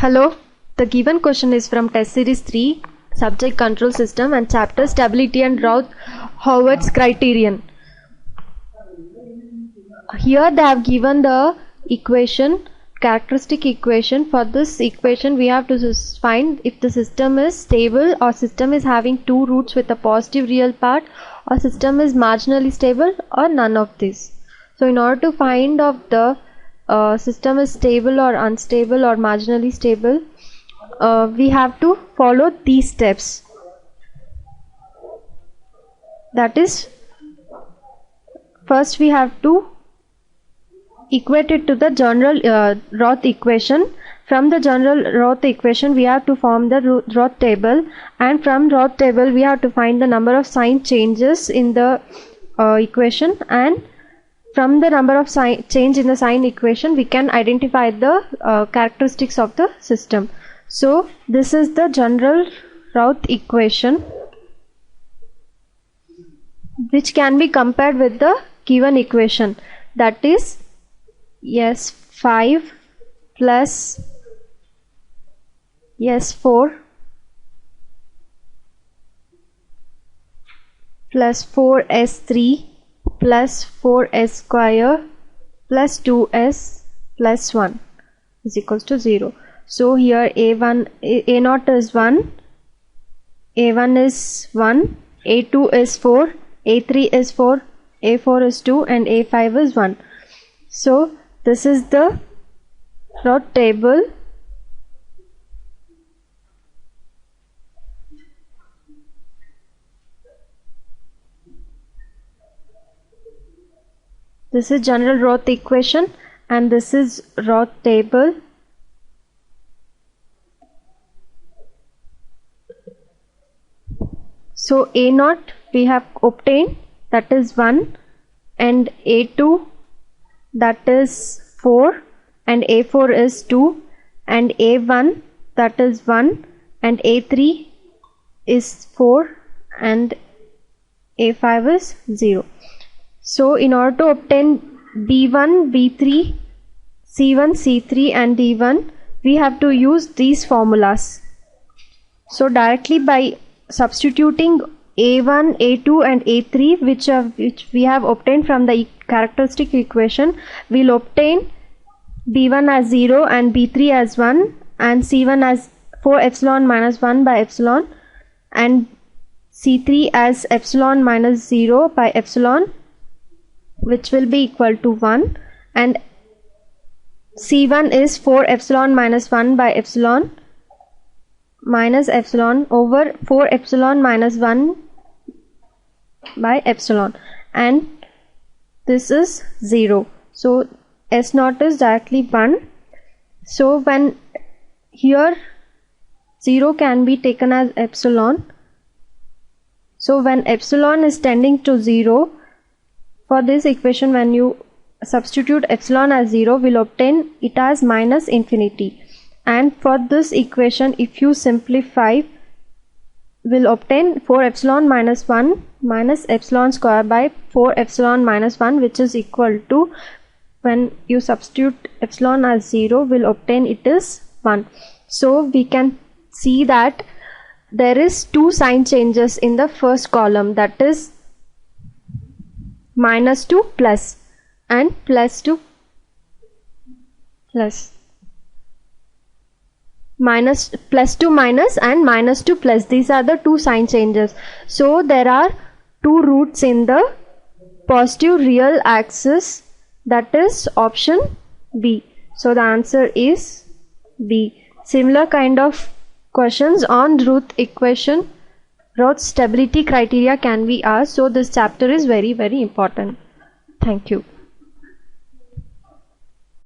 Hello, the given question is from test series 3, subject control system and chapter stability and Rawls-Hurwitz criterion. Here they have given the equation, characteristic equation. For this equation we have to find if the system is stable or system is having two roots with a positive real part, or system is marginally stable or none of this. So in order to find of the system is stable or unstable or marginally stable, we have to follow these steps. That is, first we have to equate it to the general Roth equation. From the general Roth equation we have to form the Roth table, and from Roth table we have to find the number of sign changes in the equation, and from the number of change in the sign equation we can identify the characteristics of the system. So this is the general Roth equation, which can be compared with the given equation, that is S5 plus S4 plus 4S3 plus 4S square plus 2S plus 1 is equals to 0. So here A0 is 1, A1 is 1, A2 is 4, A3 is 4, A4 is 2 and A5 is 1. So this is the Roth table. This is general Roth equation and this is Roth table. So A0 we have obtained, that is 1, and A2 that is 4, and A4 is 2, and A1 that is 1, and A3 is 4, and A5 is 0. So in order to obtain B1, B3, C1, C3 and D1, we have to use these formulas. So directly by substituting A1, A2 and A3 which we have obtained from the characteristic equation, we will obtain B1 as 0 and B3 as 1 and C1 as 4 epsilon minus 1 by epsilon and C3 as epsilon minus 0 by epsilon, which will be equal to 1, and C1 is 4 epsilon minus 1 by epsilon minus epsilon over 4 epsilon minus 1 by epsilon, and this is 0. So S0 is directly 1. So when here 0 can be taken as epsilon, so when epsilon is tending to 0, for this equation when you substitute epsilon as 0, we'll obtain it as minus infinity. And for this equation if you simplify, we'll obtain 4 epsilon minus 1 minus epsilon square by 4 epsilon minus 1, which is equal to, when you substitute epsilon as 0, we'll obtain it is 1. So we can see that there is two sign changes in the first column, that is minus to plus and plus to plus. Plus to minus and minus to plus, these are the two sign changes. So there are two roots in the positive real axis, that is option B. So the answer is B. Similar kind of questions on Roth equation, Roth stability criteria can be asked. So this chapter is very important. Thank you.